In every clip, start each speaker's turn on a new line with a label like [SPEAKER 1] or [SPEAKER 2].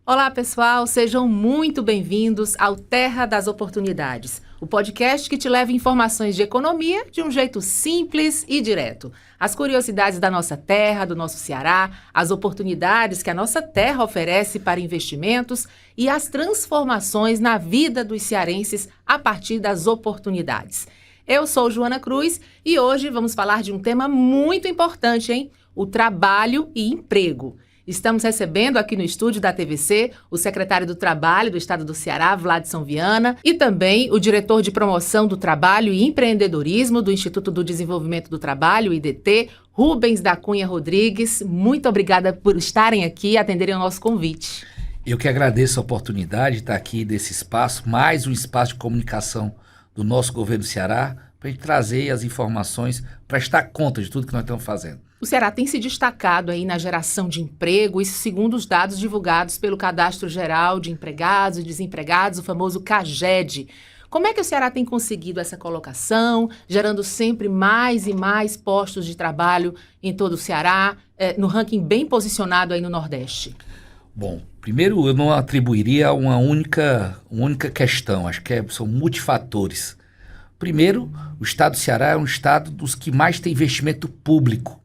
[SPEAKER 1] Olá, pessoal, sejam muito bem-vindos ao Terra das Oportunidades, o podcast que te leva informações de economia de um jeito simples e direto. As curiosidades da nossa terra, do nosso Ceará, as oportunidades que a nossa terra oferece para investimentos e as transformações na vida dos cearenses a partir das oportunidades. Eu sou Joana Cruz e hoje vamos falar de um tema muito importante, hein? O trabalho e emprego. Estamos recebendo aqui no estúdio da TVC o secretário do Trabalho do Estado do Ceará, Vladson Viana, e também o diretor de Promoção do Trabalho e Empreendedorismo do Instituto do Desenvolvimento do Trabalho, IDT, Rubens da Cunha Rodrigues. Muito obrigada por estarem aqui e atenderem ao nosso convite.
[SPEAKER 2] Eu que agradeço a oportunidade de estar aqui nesse espaço, mais um espaço de comunicação do nosso governo do Ceará, para a gente trazer as informações, prestar conta de tudo que nós estamos fazendo.
[SPEAKER 1] O Ceará tem se destacado aí na geração de emprego, isso segundo os dados divulgados pelo Cadastro Geral de Empregados e Desempregados, o famoso CAGED. Como é que o Ceará tem conseguido essa colocação, gerando sempre mais e mais postos de trabalho em todo o Ceará, no ranking bem posicionado aí no Nordeste?
[SPEAKER 2] Bom, primeiro eu não atribuiria uma única questão, acho que são multifatores. Primeiro, o estado do Ceará é um estado dos que mais tem investimento público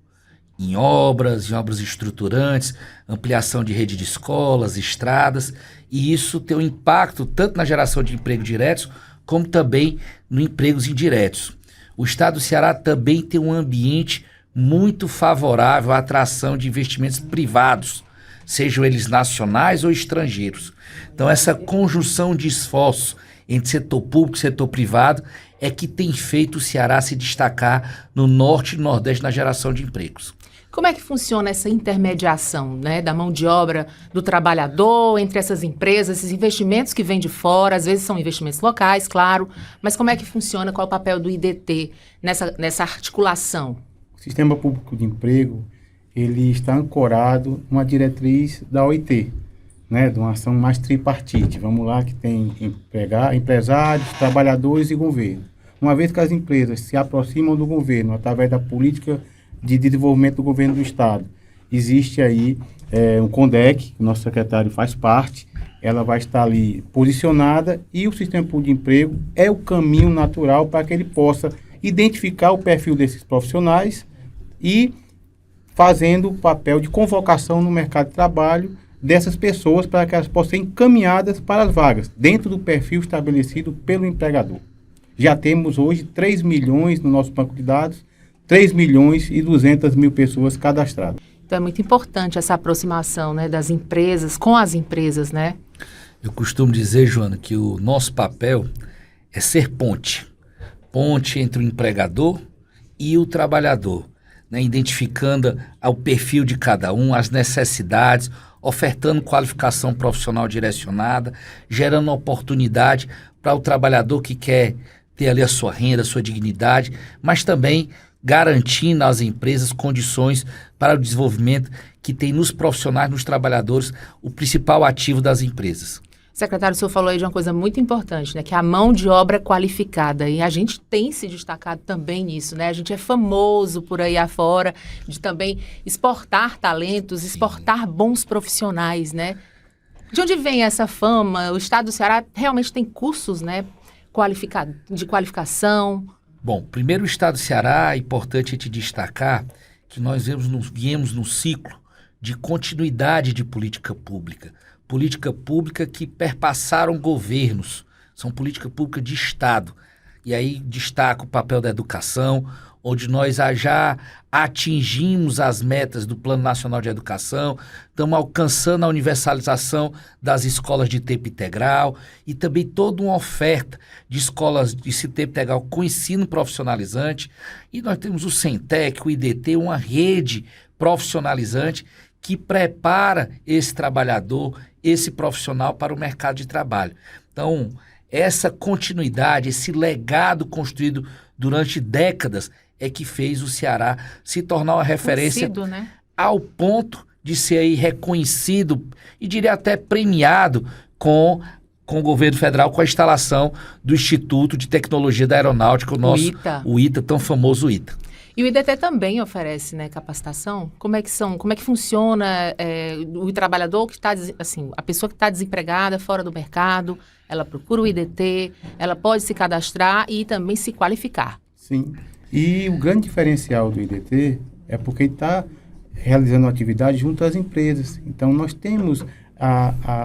[SPEAKER 2] em obras estruturantes, ampliação de rede de escolas, estradas, e isso tem um impacto tanto na geração de empregos diretos, como também nos empregos indiretos. O estado do Ceará também tem um ambiente muito favorável à atração de investimentos privados, sejam eles nacionais ou estrangeiros. Então, essa conjunção de esforços entre setor público e setor privado é que tem feito o Ceará se destacar no norte e no nordeste na geração de empregos.
[SPEAKER 1] Como é que funciona essa intermediação, né, da mão de obra do trabalhador entre essas empresas, esses investimentos que vêm de fora, às vezes são investimentos locais, claro, mas como é que funciona, qual é o papel do IDT nessa articulação?
[SPEAKER 3] O Sistema Público de Emprego, ele está ancorado numa diretriz da OIT, né, de uma ação mais tripartite, vamos lá, que tem empresários, trabalhadores e governo. Uma vez que as empresas se aproximam do governo através da política de desenvolvimento do governo do Estado, existe aí um CONDEC, que o nosso secretário faz parte, ela vai estar ali posicionada e o Sistema Público de Emprego é o caminho natural para que ele possa identificar o perfil desses profissionais e fazendo o papel de convocação no mercado de trabalho dessas pessoas para que elas possam ser encaminhadas para as vagas, dentro do perfil estabelecido pelo empregador. Já temos hoje 3 milhões no nosso banco de dados, 3 milhões e 200 mil pessoas cadastradas.
[SPEAKER 1] Então é muito importante essa aproximação, né, das empresas com as empresas, né?
[SPEAKER 2] Eu costumo dizer, Joana, que o nosso papel é ser ponte entre o empregador e o trabalhador, né, identificando o perfil de cada um, as necessidades, ofertando qualificação profissional direcionada, gerando oportunidade para o trabalhador que quer ter ali a sua renda, a sua dignidade, mas também garantindo às empresas condições para o desenvolvimento que tem nos profissionais, nos trabalhadores, o principal ativo das empresas.
[SPEAKER 1] Secretário, o senhor falou aí de uma coisa muito importante, né, que é a mão de obra qualificada, e a gente tem se destacado também nisso, né, a gente é famoso por aí afora de também exportar talentos, exportar bons profissionais, né. De onde vem essa fama? O Estado do Ceará realmente tem cursos, né, de qualificação?
[SPEAKER 2] Bom, primeiro o Estado do Ceará, é importante te destacar que nós viemos num ciclo de continuidade de política pública que perpassaram governos, são política pública de Estado. E aí destaca o papel da educação, onde nós já atingimos as metas do Plano Nacional de Educação, estamos alcançando a universalização das escolas de tempo integral e também toda uma oferta de escolas de tempo integral com ensino profissionalizante. E nós temos o Centec, o IDT, uma rede profissionalizante que prepara esse trabalhador, esse profissional para o mercado de trabalho. Então, essa continuidade, esse legado construído durante décadas é que fez o Ceará se tornar uma referência
[SPEAKER 1] né?
[SPEAKER 2] ao ponto de ser aí reconhecido e diria até premiado com o governo federal, com a instalação do Instituto de Tecnologia da Aeronáutica, o ITA, tão famoso ITA.
[SPEAKER 1] E o IDT também oferece, né, capacitação? Como é que funciona o trabalhador que está, assim, a pessoa que está desempregada, fora do mercado, ela procura o IDT, ela pode se cadastrar e também se qualificar.
[SPEAKER 3] Sim. E o grande diferencial do IDT é porque ele está realizando atividade junto às empresas. Então, nós temos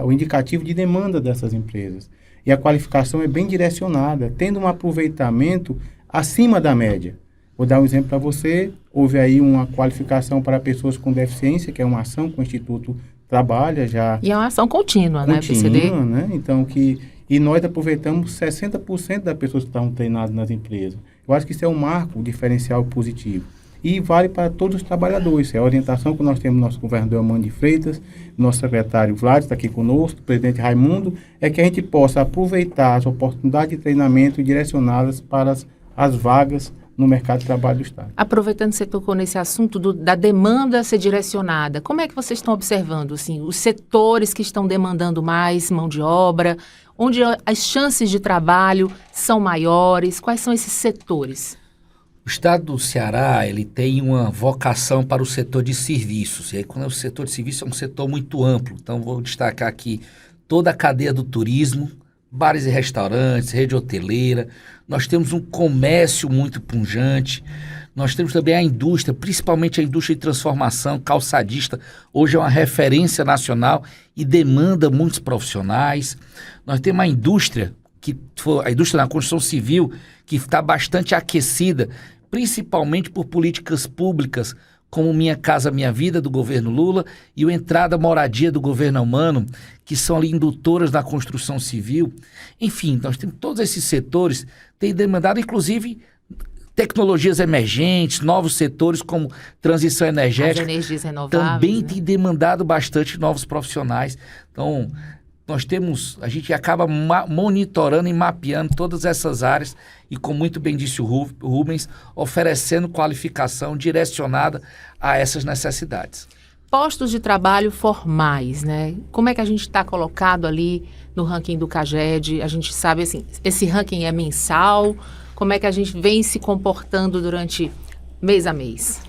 [SPEAKER 3] o indicativo de demanda dessas empresas. E a qualificação é bem direcionada, tendo um aproveitamento acima da média. Vou dar um exemplo para você. Houve aí uma qualificação para pessoas com deficiência, que é uma ação que o Instituto trabalha já.
[SPEAKER 1] E é uma ação contínua, né, PCD?
[SPEAKER 3] Né? Então, e nós aproveitamos 60% das pessoas que estavam treinadas nas empresas. Eu acho que isso é um marco, um diferencial positivo. E vale para todos os trabalhadores. É a orientação que nós temos do nosso governador Armando de Freitas, nosso secretário Vlad está aqui conosco, o presidente Raimundo, é que a gente possa aproveitar as oportunidades de treinamento e direcioná-las para as vagas no mercado de trabalho do Estado.
[SPEAKER 1] Aproveitando que você tocou nesse assunto da demanda ser direcionada, como é que vocês estão observando assim, os setores que estão demandando mais mão de obra, onde as chances de trabalho são maiores, quais são esses setores?
[SPEAKER 2] O Estado do Ceará, ele tem uma vocação para o setor de serviços. E aí, quando é o setor de serviços, é um setor muito amplo. Então, vou destacar aqui toda a cadeia do turismo, bares e restaurantes, rede hoteleira. Nós temos um comércio muito pujante. Nós temos também a indústria, principalmente a indústria de transformação, calçadista. Hoje é uma referência nacional e demanda muitos profissionais. Nós temos a indústria da construção civil, que está bastante aquecida, principalmente por políticas públicas como Minha Casa Minha Vida, do governo Lula, e o Entrada Moradia, do governo Humano, que são ali indutoras da construção civil. Enfim, nós temos todos esses setores, têm demandado, inclusive, tecnologias emergentes, novos setores como transição energética.
[SPEAKER 1] As energias renováveis.
[SPEAKER 2] Também
[SPEAKER 1] né?
[SPEAKER 2] tem demandado bastante novos profissionais. Então, a gente acaba monitorando e mapeando todas essas áreas e, como muito bem disse o Rubens, oferecendo qualificação direcionada a essas necessidades.
[SPEAKER 1] Postos de trabalho formais, né? Como é que a gente está colocado ali no ranking do CAGED? A gente sabe, assim, esse ranking é mensal? Como é que a gente vem se comportando durante mês a mês?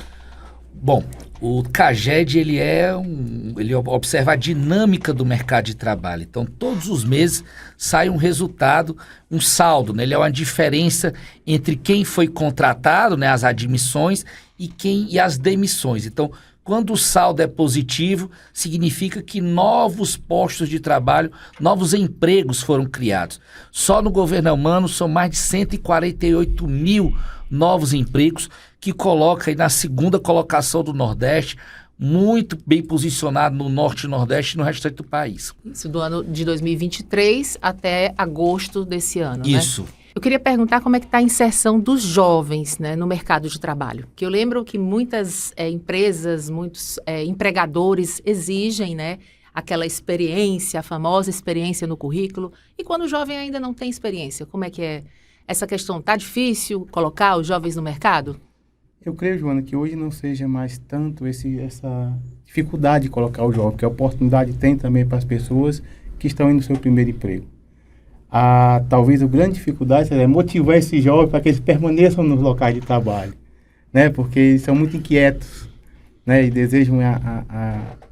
[SPEAKER 2] Bom, o CAGED, ele observa a dinâmica do mercado de trabalho. Então, todos os meses sai um resultado, um saldo, né? Ele é uma diferença entre quem foi contratado, né, as admissões, e as demissões. Então, quando o saldo é positivo, significa que novos postos de trabalho, novos empregos foram criados. Só no governo Humano são mais de 148 mil novos empregos, que coloca aí na segunda colocação do Nordeste, muito bem posicionado no Norte e Nordeste e no restante do país.
[SPEAKER 1] Isso do ano de 2023 até agosto desse ano,
[SPEAKER 2] Isso.
[SPEAKER 1] né? Eu queria perguntar como é que está a inserção dos jovens, né, no mercado de trabalho. Que eu lembro que muitas empresas, muitos empregadores exigem, né, aquela experiência, a famosa experiência no currículo. E quando o jovem ainda não tem experiência, como é que é essa questão? Está difícil colocar os jovens no mercado?
[SPEAKER 3] Eu creio, Joana, que hoje não seja mais tanto essa dificuldade de colocar o jovem, porque a oportunidade tem também para as pessoas que estão indo no seu primeiro emprego. Talvez a grande dificuldade é motivar esses jovens para que eles permaneçam nos locais de trabalho, né? Porque eles são muito inquietos, né? E desejam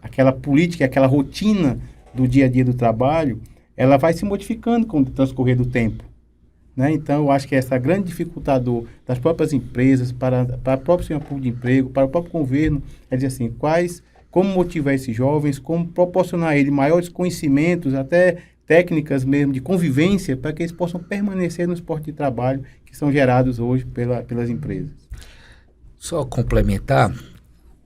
[SPEAKER 3] aquela política, aquela rotina do dia a dia do trabalho, ela vai se modificando com o transcorrer do tempo. Né? Então, eu acho que essa grande dificuldade das próprias empresas, para o próprio Senhor Público de Emprego, para o próprio governo, é dizer assim, como motivar esses jovens, como proporcionar a eles maiores conhecimentos, até técnicas mesmo de convivência, para que eles possam permanecer nos postos de trabalho que são gerados hoje pelas empresas.
[SPEAKER 2] Só complementar,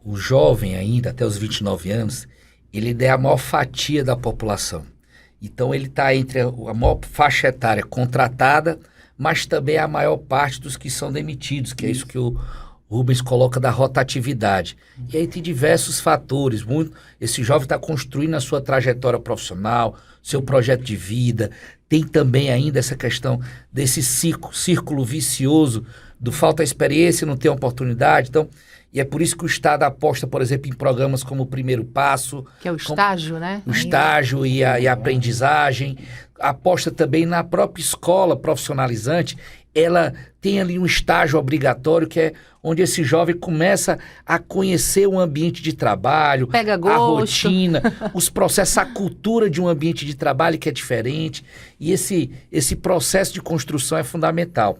[SPEAKER 2] o jovem ainda, até os 29 anos, ele é a maior fatia da população. Então, ele está entre a maior faixa etária contratada, mas também a maior parte dos que são demitidos, que é isso que o Rubens coloca da rotatividade. E aí tem diversos fatores. Esse jovem está construindo a sua trajetória profissional, seu projeto de vida. Tem também ainda essa questão desse círculo vicioso do falta experiência e não ter oportunidade. Então, e é por isso que o Estado aposta, por exemplo, em programas como o Primeiro Passo.
[SPEAKER 1] Que é o estágio, né?
[SPEAKER 2] O estágio e a aprendizagem. Aposta também na própria escola profissionalizante ela tem ali um estágio obrigatório que é onde esse jovem começa a conhecer o ambiente de trabalho,
[SPEAKER 1] Pega
[SPEAKER 2] a
[SPEAKER 1] gosto.
[SPEAKER 2] rotina, os processos, a cultura de um ambiente de trabalho que é diferente. E esse processo de construção é fundamental.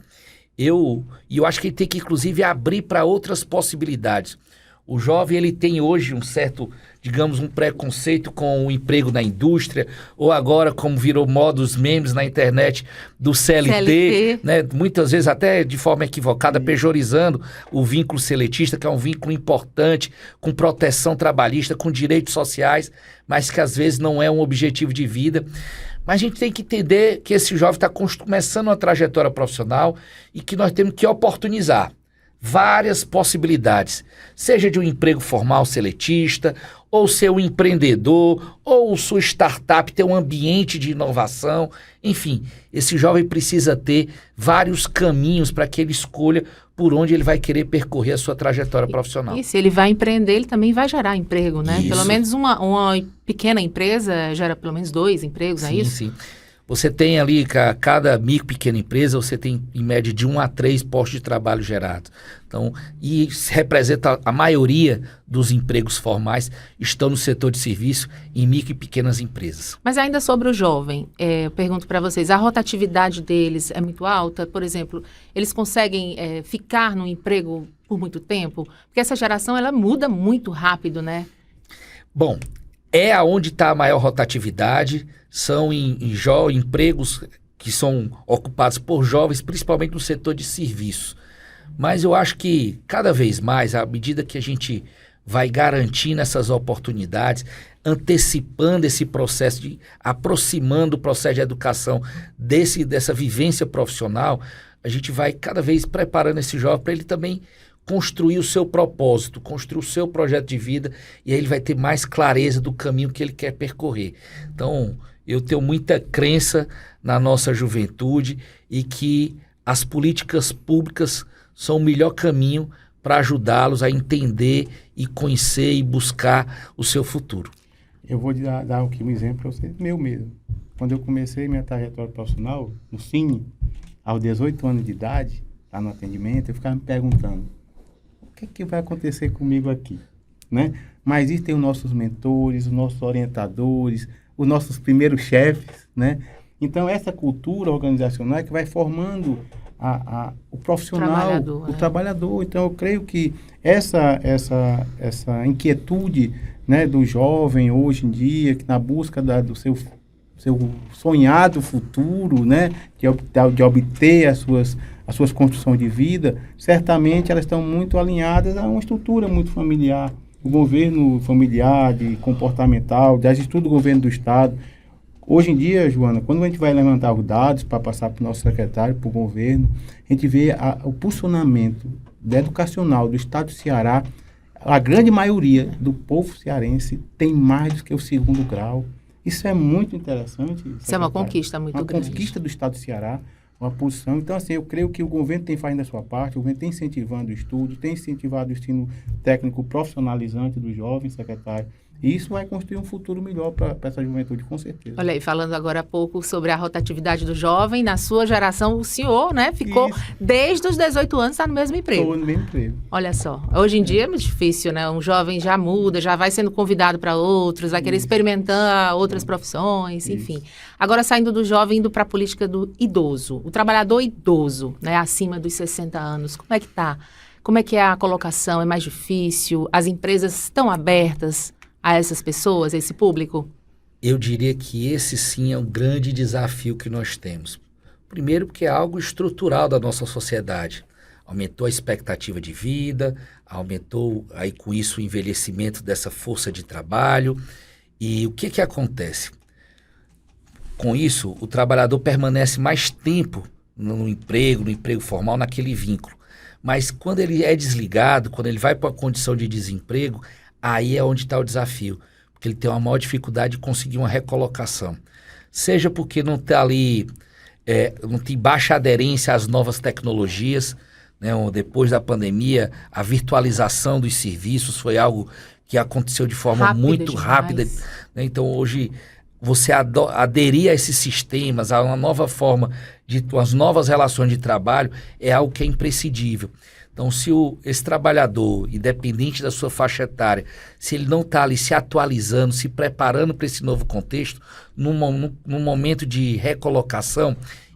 [SPEAKER 2] Eu acho que ele tem que, inclusive, abrir para outras possibilidades. O jovem, ele tem hoje um certo, digamos, um preconceito com o emprego na indústria, ou agora, como virou moda os memes na internet, do CLT, né? Muitas vezes até de forma equivocada, pejorizando o vínculo seletista, que é um vínculo importante, com proteção trabalhista, com direitos sociais, mas que às vezes não é um objetivo de vida. Mas a gente tem que entender que esse jovem está começando uma trajetória profissional e que nós temos que oportunizar várias possibilidades, seja de um emprego formal seletista, ou ser um empreendedor, ou sua startup ter um ambiente de inovação. Enfim, esse jovem precisa ter vários caminhos para que ele escolha por onde ele vai querer percorrer a sua trajetória profissional.
[SPEAKER 1] E se ele vai empreender, ele também vai gerar emprego, né?
[SPEAKER 2] Isso.
[SPEAKER 1] Pelo menos uma pequena empresa gera pelo menos 2 empregos, não é isso?
[SPEAKER 2] Sim. Você tem ali, cada micro, pequena empresa, você tem em média de 1 a 3 postos de trabalho gerados. Então, e representa a maioria dos empregos formais estão no setor de serviço em micro e pequenas empresas.
[SPEAKER 1] Mas ainda sobre o jovem, eu pergunto para vocês, a rotatividade deles é muito alta? Por exemplo, eles conseguem ficar no emprego por muito tempo? Porque essa geração, ela muda muito rápido, né?
[SPEAKER 2] Bom, é aonde está a maior rotatividade, são em empregos que são ocupados por jovens, principalmente no setor de serviço. Mas eu acho que cada vez mais, à medida que a gente vai garantindo essas oportunidades, antecipando esse processo, aproximando o processo de educação dessa vivência profissional, a gente vai cada vez preparando esse jovem para ele também construir o seu propósito, construir o seu projeto de vida, e aí ele vai ter mais clareza do caminho que ele quer percorrer. Então, eu tenho muita crença na nossa juventude e que as políticas públicas são o melhor caminho para ajudá-los a entender e conhecer e buscar o seu futuro.
[SPEAKER 3] Eu vou dar aqui um exemplo para vocês, meu mesmo. Quando eu comecei minha trajetória profissional no Cine, aos 18 anos de idade, lá no atendimento, eu ficava me perguntando, o que vai acontecer comigo aqui? Né? Mas existem os nossos mentores, os nossos orientadores, os nossos primeiros chefes, né? Então, essa cultura organizacional é que vai formando o profissional, o trabalhador. Então, eu creio que essa inquietude, né, do jovem hoje em dia, que na busca do seu sonhado futuro, né, de obter as suas construções de vida, certamente elas estão muito alinhadas a uma estrutura muito familiar. O governo familiar, de comportamental, das estudos do governo do Estado. Hoje em dia, Joana, quando a gente vai levantar os dados para passar para o nosso secretário, para o governo, a gente vê o posicionamento educacional do Estado do Ceará. A grande maioria do povo cearense tem mais do que o 2º grau. Isso é muito interessante.
[SPEAKER 1] Isso
[SPEAKER 3] secretário.
[SPEAKER 1] é uma conquista muito grande.
[SPEAKER 3] Uma conquista do Estado do Ceará, uma posição. Então, assim, eu creio que o governo tem fazendo a sua parte, o governo tem incentivando o estudo, tem incentivado o ensino técnico profissionalizante dos jovens, secretário. E isso vai construir um futuro melhor para essa juventude, com certeza.
[SPEAKER 1] Olha aí, falando agora há pouco sobre a rotatividade do jovem, na sua geração, o senhor, né, ficou desde os 18 anos, está no mesmo emprego.
[SPEAKER 3] Estou no mesmo emprego.
[SPEAKER 1] Olha só, hoje em dia é muito difícil, né? Um jovem já muda, já vai sendo convidado para outros, vai querer experimentar outras profissões, enfim. Agora, saindo do jovem, indo para a política do idoso. O trabalhador idoso, né, acima dos 60 anos, como é que está? Como é que é a colocação? É mais difícil? As empresas estão abertas a essas pessoas, a esse público?
[SPEAKER 2] Eu diria que esse sim é um grande desafio que nós temos. Primeiro porque é algo estrutural da nossa sociedade. Aumentou a expectativa de vida, aumentou aí com isso o envelhecimento dessa força de trabalho. E o que acontece? Com isso, o trabalhador permanece mais tempo no emprego formal, naquele vínculo. Mas quando ele é desligado, quando ele vai para uma condição de desemprego, aí é onde está o desafio, porque ele tem uma maior dificuldade de conseguir uma recolocação. Seja porque não está ali, não tem baixa aderência às novas tecnologias, né? Depois da pandemia, a virtualização dos serviços foi algo que aconteceu de forma muito rápida. Né? Então, hoje, você aderir a esses sistemas, a uma nova forma, as novas relações de trabalho, é algo que é imprescindível. Então, se esse trabalhador, independente da sua faixa etária, se ele não está ali se atualizando, se preparando para esse novo contexto, num momento de recolocação,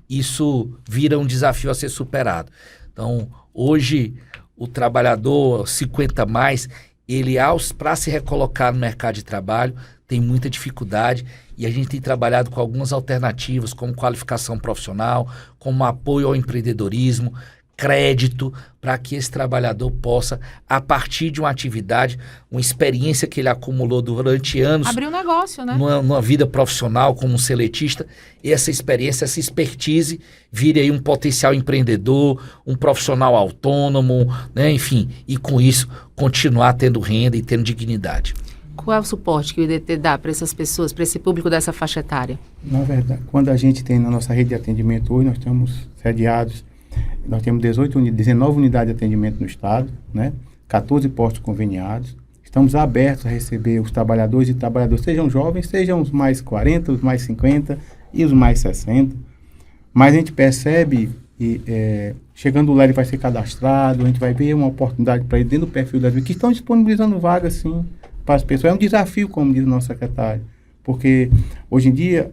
[SPEAKER 2] isso vira um desafio a ser superado. Então, hoje, o trabalhador 50 mais, ele, para se recolocar no mercado de trabalho, tem muita dificuldade, e a gente tem trabalhado com algumas alternativas, como qualificação profissional, como apoio ao empreendedorismo, crédito, para que esse trabalhador possa, a partir de uma atividade, uma experiência que ele acumulou durante anos,
[SPEAKER 1] abrir um negócio, né?
[SPEAKER 2] Numa vida profissional como um seletista, essa experiência, essa expertise, vire aí um potencial empreendedor, um profissional autônomo, né? Enfim, e com isso continuar tendo renda e tendo dignidade.
[SPEAKER 1] Qual é o suporte que o IDT dá para essas pessoas, para esse público dessa faixa etária?
[SPEAKER 3] Na verdade, quando a gente tem na nossa rede de atendimento hoje, nós estamos sediados. Nós temos 19 unidades de atendimento no estado, né? 14 postos conveniados. Estamos abertos a receber os trabalhadores e trabalhadoras, sejam jovens, sejam os mais 40, os mais 50 e os mais 60. Mas a gente percebe, chegando lá ele vai ser cadastrado, a gente vai ver uma oportunidade para ele dentro do perfil das que estão disponibilizando vagas, sim, para as pessoas. É um desafio, como diz o nosso secretário, porque hoje em dia,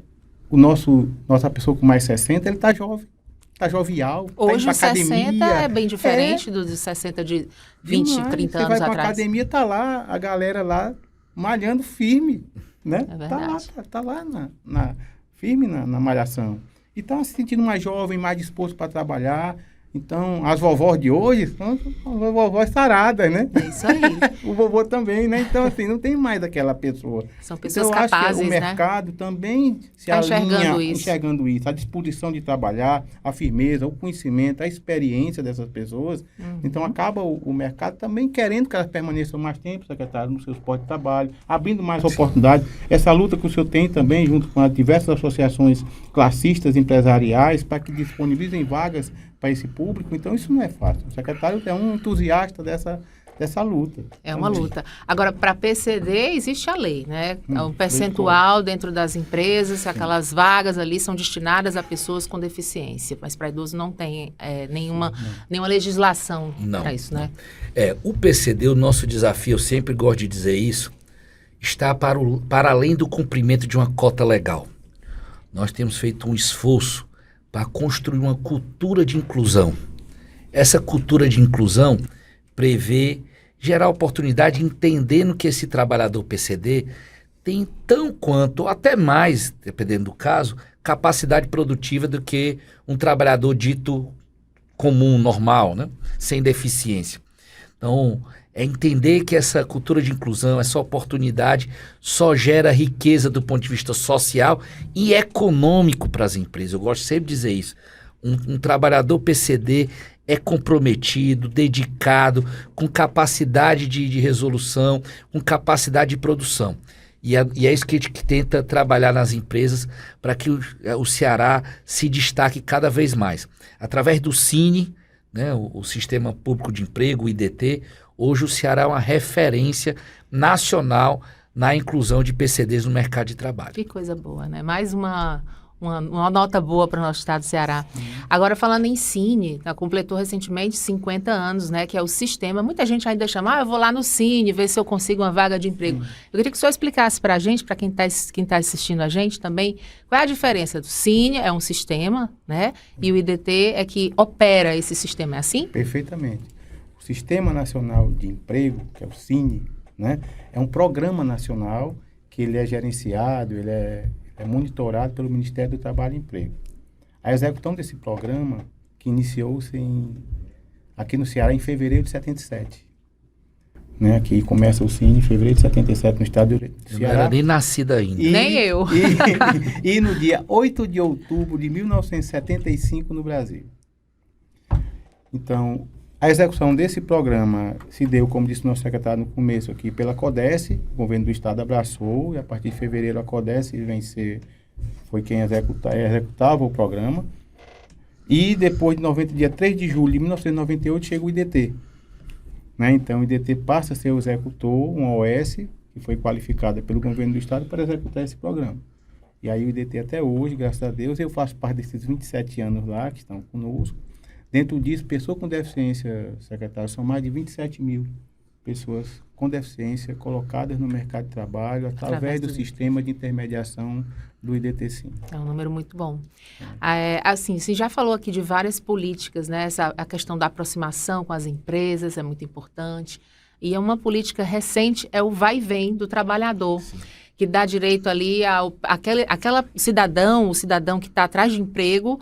[SPEAKER 3] nossa pessoa com mais 60, ele está jovem. Está jovial,
[SPEAKER 1] hoje
[SPEAKER 3] tá indo pra
[SPEAKER 1] os 60
[SPEAKER 3] academia.
[SPEAKER 1] é bem diferente dos 60 de 20,
[SPEAKER 3] Demais.
[SPEAKER 1] 30
[SPEAKER 3] anos
[SPEAKER 1] anos
[SPEAKER 3] atrás. Você vai pra
[SPEAKER 1] atrás.
[SPEAKER 3] academia, tá lá, a galera lá malhando firme, né?
[SPEAKER 1] É verdade.
[SPEAKER 3] Tá lá firme na malhação. E estão se sentindo mais jovem, mais disposto para trabalhar. Então, as vovós de hoje são as vovós saradas, né?
[SPEAKER 1] É isso aí.
[SPEAKER 3] O vovô também, né? Então, assim, não tem mais daquela pessoa.
[SPEAKER 1] São pessoas
[SPEAKER 3] então, eu
[SPEAKER 1] capazes,
[SPEAKER 3] acho que o
[SPEAKER 1] né?
[SPEAKER 3] mercado também se
[SPEAKER 1] Tá
[SPEAKER 3] alinha
[SPEAKER 1] enxergando isso.
[SPEAKER 3] a disposição de trabalhar, a firmeza, o conhecimento, a experiência dessas pessoas. Então, acaba o mercado também querendo que elas permaneçam mais tempo, secretário, nos seus postos de trabalho, abrindo mais oportunidades. Essa luta que o senhor tem também, junto com as diversas associações classistas empresariais, para que disponibilizem vagas para esse público. Então, isso não é fácil. O secretário é um entusiasta dessa luta.
[SPEAKER 1] É uma luta. Agora, para PCD, existe a lei, né? Um percentual dentro das empresas, aquelas vagas ali são destinadas a pessoas com deficiência. Mas para idoso não tem nenhuma legislação para isso, né?
[SPEAKER 2] O PCD, o nosso desafio, eu sempre gosto de dizer isso, está para além do cumprimento de uma cota legal. Nós temos feito um esforço para construir uma cultura de inclusão. Essa cultura de inclusão prevê gerar oportunidade, entendendo que esse trabalhador PCD tem tão quanto, ou até mais, dependendo do caso, capacidade produtiva do que um trabalhador dito comum, normal, né? Sem deficiência. Então, é entender que essa cultura de inclusão, essa oportunidade só gera riqueza do ponto de vista social e econômico para as empresas. Eu gosto sempre de dizer isso. Um trabalhador PCD é comprometido, dedicado, com capacidade de resolução, com capacidade de produção. E é isso que a gente tenta trabalhar nas empresas para que o Ceará se destaque cada vez mais. Através do Cine, né, o Sistema Público de Emprego, o IDT, hoje o Ceará é uma referência nacional na inclusão de PCDs no mercado de trabalho.
[SPEAKER 1] Que coisa boa, né? Mais uma nota boa para o nosso estado do Ceará. Agora, falando em Cine, completou recentemente 50 anos, né? Que é o sistema. Muita gente ainda chama, eu vou lá no Cine, ver se eu consigo uma vaga de emprego. Eu queria que o senhor explicasse para a gente, para quem tá assistindo a gente também, qual é a diferença do Cine, é um sistema, né? E o IDT é que opera esse sistema, é assim?
[SPEAKER 3] Perfeitamente. O Sistema Nacional de Emprego, que é o Cine, né? É um programa nacional que ele é gerenciado, ele é monitorado pelo Ministério do Trabalho e Emprego. A execução desse programa, que iniciou-se aqui no Ceará em fevereiro de 77. Né? Aqui começa o Cine em fevereiro de 77 no estado do Ceará.
[SPEAKER 2] Eu não era nem nascida ainda.
[SPEAKER 1] Nem eu.
[SPEAKER 3] E no dia 8 de outubro de 1975 no Brasil. Então, a execução desse programa se deu, como disse o nosso secretário no começo aqui, pela CODES, o governo do estado abraçou, e a partir de fevereiro a CODES foi quem executava o programa. E depois de dia 3 de julho de 1998 chega o IDT. Né? Então o IDT passa a ser o executor, uma OS, que foi qualificada pelo governo do estado para executar esse programa. E aí o IDT até hoje, graças a Deus, eu faço parte desses 27 anos lá que estão conosco. Dentro disso, pessoas com deficiência, secretário, são mais de 27 mil pessoas com deficiência colocadas no mercado de trabalho através do sistema de intermediação do IDT-Sim.
[SPEAKER 1] É um número muito bom. Assim, você já falou aqui de várias políticas, né? A questão da aproximação com as empresas é muito importante. E uma política recente o vai e vem do trabalhador. Sim. Que dá direito ali àquela o cidadão que está atrás de emprego,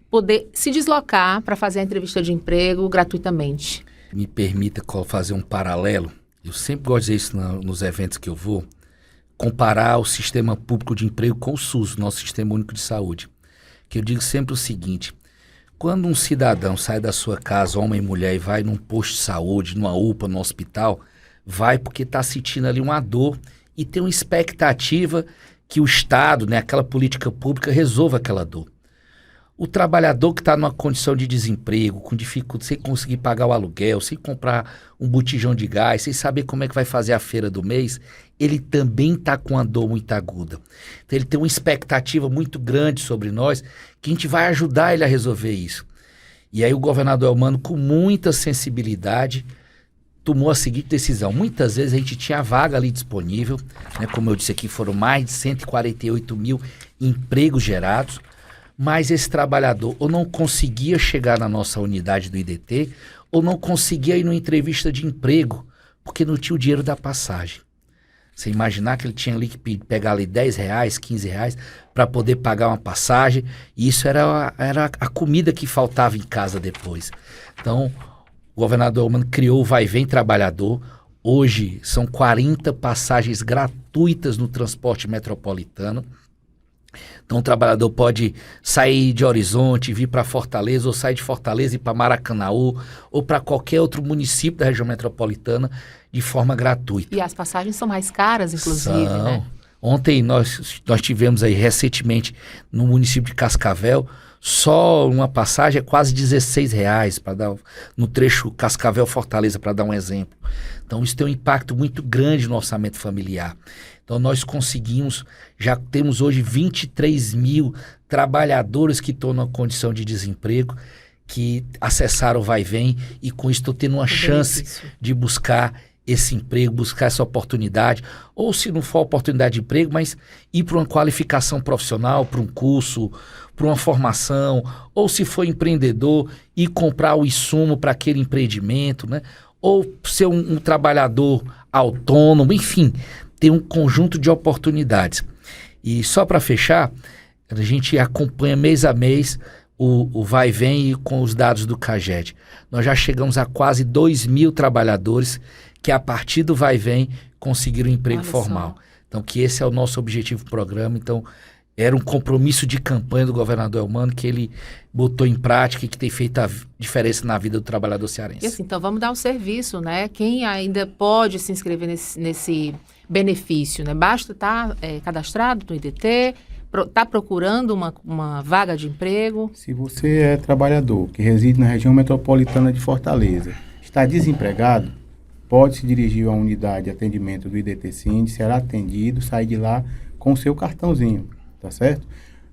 [SPEAKER 1] poder se deslocar para fazer a entrevista de emprego gratuitamente.
[SPEAKER 2] Me permita fazer um paralelo. Eu sempre gosto de dizer isso nos eventos que eu vou, comparar o sistema público de emprego com o SUS, nosso Sistema Único de Saúde. Que eu digo sempre o seguinte: quando um cidadão sai da sua casa, homem e mulher, e vai num posto de saúde, numa UPA, no hospital, vai porque está sentindo ali uma dor e tem uma expectativa que o Estado, né, aquela política pública, resolva aquela dor. O trabalhador que está numa condição de desemprego, com dificuldade, sem conseguir pagar o aluguel, sem comprar um botijão de gás, sem saber como é que vai fazer a feira do mês, ele também está com uma dor muito aguda. Então ele tem uma expectativa muito grande sobre nós, que a gente vai ajudar ele a resolver isso. E aí o governador Elmano, com muita sensibilidade, tomou a seguinte decisão. Muitas vezes a gente tinha vaga ali disponível, né? Como eu disse aqui, foram mais de 148 mil empregos gerados, mas esse trabalhador ou não conseguia chegar na nossa unidade do IDT, ou não conseguia ir numa entrevista de emprego, porque não tinha o dinheiro da passagem. Você imaginar que ele tinha ali que pegar ali R$10, R$15 para poder pagar uma passagem, e isso era a comida que faltava em casa depois. Então, o governador Elmano criou o Vai Vem Trabalhador. Hoje são 40 passagens gratuitas no transporte metropolitano. Então o trabalhador pode sair de Horizonte, vir para Fortaleza, ou sair de Fortaleza e ir para Maracanaú, ou para qualquer outro município da região metropolitana de forma gratuita.
[SPEAKER 1] E as passagens são mais caras, inclusive, né?
[SPEAKER 2] Ontem nós tivemos aí recentemente no município de Cascavel, só uma passagem é quase R$16 para dar no trecho Cascavel-Fortaleza, para dar um exemplo. Então isso tem um impacto muito grande no orçamento familiar. Então nós já temos hoje 23 mil trabalhadores que estão na condição de desemprego, que acessaram o Vai Vem, e com isso estão tendo uma chance de buscar esse emprego, buscar essa oportunidade, ou se não for oportunidade de emprego, mas ir para uma qualificação profissional, para um curso, para uma formação, ou se for empreendedor, ir comprar o insumo para aquele empreendimento, né? Ou ser um trabalhador autônomo, enfim, tem um conjunto de oportunidades. E só para fechar, a gente acompanha mês a mês o Vai Vem com os dados do CAGED. Nós já chegamos a quase 2 mil trabalhadores que a partir do Vai Vem conseguiram um emprego formal. Então que esse é o nosso objetivo do programa. Então era um compromisso de campanha do governador Elmano que ele botou em prática e que tem feito a diferença na vida do trabalhador cearense.
[SPEAKER 1] E assim, então vamos dar um serviço, né? Quem ainda pode se inscrever nesse benefício, né? Basta estar cadastrado no IDT, está procurando uma vaga de emprego.
[SPEAKER 3] Se você é trabalhador que reside na região metropolitana de Fortaleza, está desempregado, pode se dirigir à unidade de atendimento do IDT-Sim, será atendido, sair de lá com o seu cartãozinho, tá certo?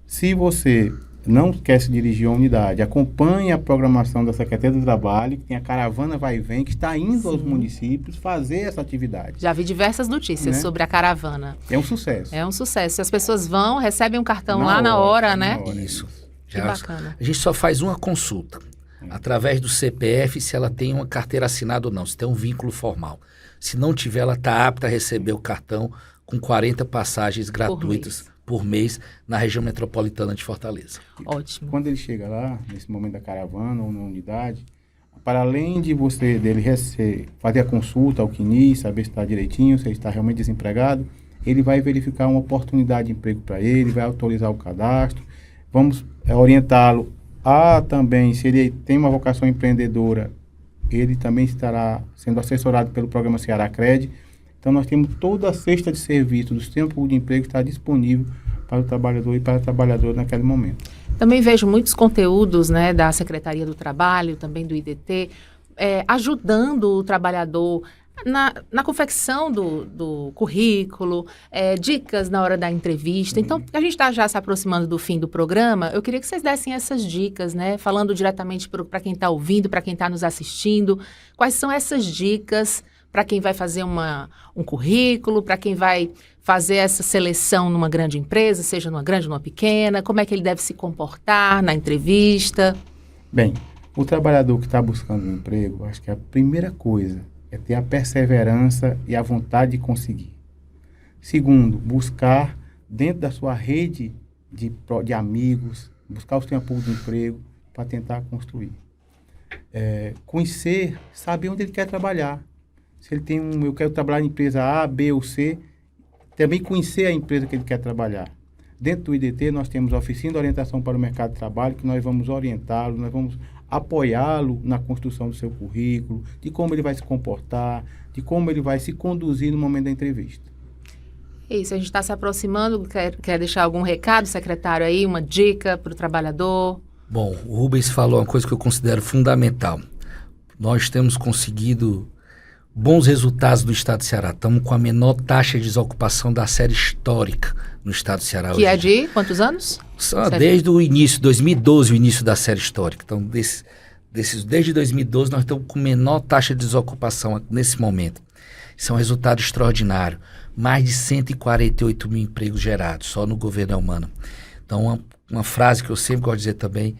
[SPEAKER 3] Se você não quer se dirigir à unidade, acompanhe a programação da Secretaria do Trabalho, que tem a caravana Vai e Vem, que está indo aos municípios fazer essa atividade.
[SPEAKER 1] Já vi diversas notícias sobre a caravana.
[SPEAKER 3] É um sucesso.
[SPEAKER 1] É um sucesso. As pessoas vão, recebem um cartão na hora, né?
[SPEAKER 2] Isso.
[SPEAKER 1] Que bacana.
[SPEAKER 2] A gente só faz uma consulta, através do CPF, se ela tem uma carteira assinada ou não, se tem um vínculo formal. Se não tiver, ela está apta a receber o cartão com 40 passagens gratuitas por mês na região metropolitana de Fortaleza.
[SPEAKER 1] Ótimo.
[SPEAKER 3] Quando ele chega lá, nesse momento da caravana ou na unidade, para além de dele fazer a consulta ao CNIS, saber se está direitinho, se ele está realmente desempregado, ele vai verificar uma oportunidade de emprego para ele, vai autorizar o cadastro, vamos orientá-lo a também, se ele tem uma vocação empreendedora, ele também estará sendo assessorado pelo programa Ceará Cred. Então, nós temos toda a cesta de serviço do Sistema Público de Emprego que está disponível para o trabalhador e para a trabalhadora naquele momento.
[SPEAKER 1] Também vejo muitos conteúdos, né, da Secretaria do Trabalho, também do IDT, ajudando o trabalhador na confecção do currículo, dicas na hora da entrevista. Então, a gente está já se aproximando do fim do programa, eu queria que vocês dessem essas dicas, né? Falando diretamente para quem está ouvindo, para quem está nos assistindo. Quais são essas dicas para quem vai fazer um currículo, para quem vai fazer essa seleção numa grande empresa, seja numa grande ou numa pequena? Como é que ele deve se comportar na entrevista?
[SPEAKER 3] Bem, o trabalhador que está buscando um emprego, acho que a primeira coisa é ter a perseverança e a vontade de conseguir. Segundo, buscar dentro da sua rede de amigos, buscar o seu apoio de emprego para tentar construir. Conhecer, saber onde ele quer trabalhar. Se ele tem eu quero trabalhar em empresa A, B ou C, também conhecer a empresa que ele quer trabalhar. Dentro do IDT, nós temos a oficina de orientação para o mercado de trabalho, que nós vamos orientá-lo, nós vamos apoiá-lo na construção do seu currículo, de como ele vai se comportar, de como ele vai se conduzir no momento da entrevista.
[SPEAKER 1] Isso, a gente está se aproximando, quer deixar algum recado, secretário, aí, uma dica para o trabalhador?
[SPEAKER 2] Bom, o Rubens falou uma coisa que eu considero fundamental. Nós temos conseguido bons resultados do Estado do Ceará. Estamos com a menor taxa de desocupação da série histórica no Estado do Ceará.
[SPEAKER 1] Que é de quantos anos?
[SPEAKER 2] Desde o início, 2012, o início da série histórica. Então, desde 2012, nós estamos com menor taxa de desocupação nesse momento. Isso é um resultado extraordinário. Mais de 148 mil empregos gerados, só no governo Elmano. Então, uma frase que eu sempre gosto de dizer também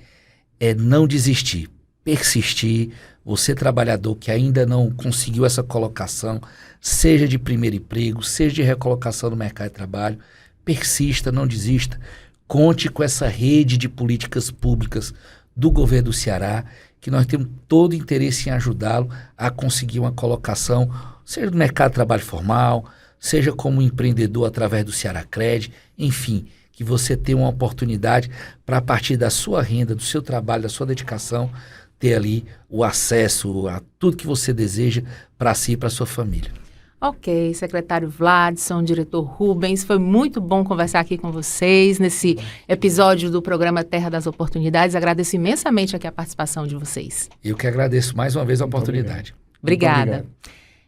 [SPEAKER 2] é não desistir, persistir. Você, trabalhador que ainda não conseguiu essa colocação, seja de primeiro emprego, seja de recolocação no mercado de trabalho, persista, não desista. Conte com essa rede de políticas públicas do governo do Ceará, que nós temos todo interesse em ajudá-lo a conseguir uma colocação, seja no mercado de trabalho formal, seja como empreendedor através do Cearacred, enfim, que você tenha uma oportunidade para, a partir da sua renda, do seu trabalho, da sua dedicação, ter ali o acesso a tudo que você deseja para si e para sua família.
[SPEAKER 1] Ok, secretário Vladson, diretor Rubens, foi muito bom conversar aqui com vocês nesse episódio do programa Terra das Oportunidades. Agradeço imensamente aqui a participação de vocês.
[SPEAKER 2] Eu que agradeço mais uma vez a oportunidade.
[SPEAKER 1] Obrigada.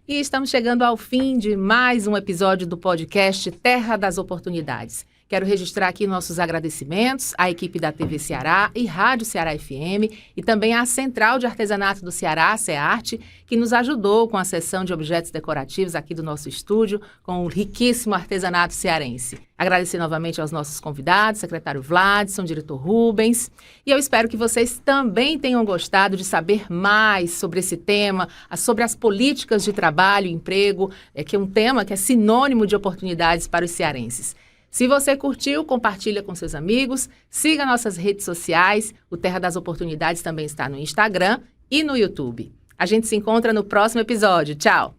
[SPEAKER 1] E estamos chegando ao fim de mais um episódio do podcast Terra das Oportunidades. Quero registrar aqui nossos agradecimentos à equipe da TV Ceará e Rádio Ceará FM e também à Central de Artesanato do Ceará, CEARTE, que nos ajudou com a seção de objetos decorativos aqui do nosso estúdio, com o riquíssimo artesanato cearense. Agradecer novamente aos nossos convidados, secretário Vladson, diretor Rubens, e eu espero que vocês também tenham gostado de saber mais sobre esse tema, sobre as políticas de trabalho e emprego, que é um tema que é sinônimo de oportunidades para os cearenses. Se você curtiu, compartilha com seus amigos, siga nossas redes sociais, o Terra das Oportunidades também está no Instagram e no YouTube. A gente se encontra no próximo episódio. Tchau!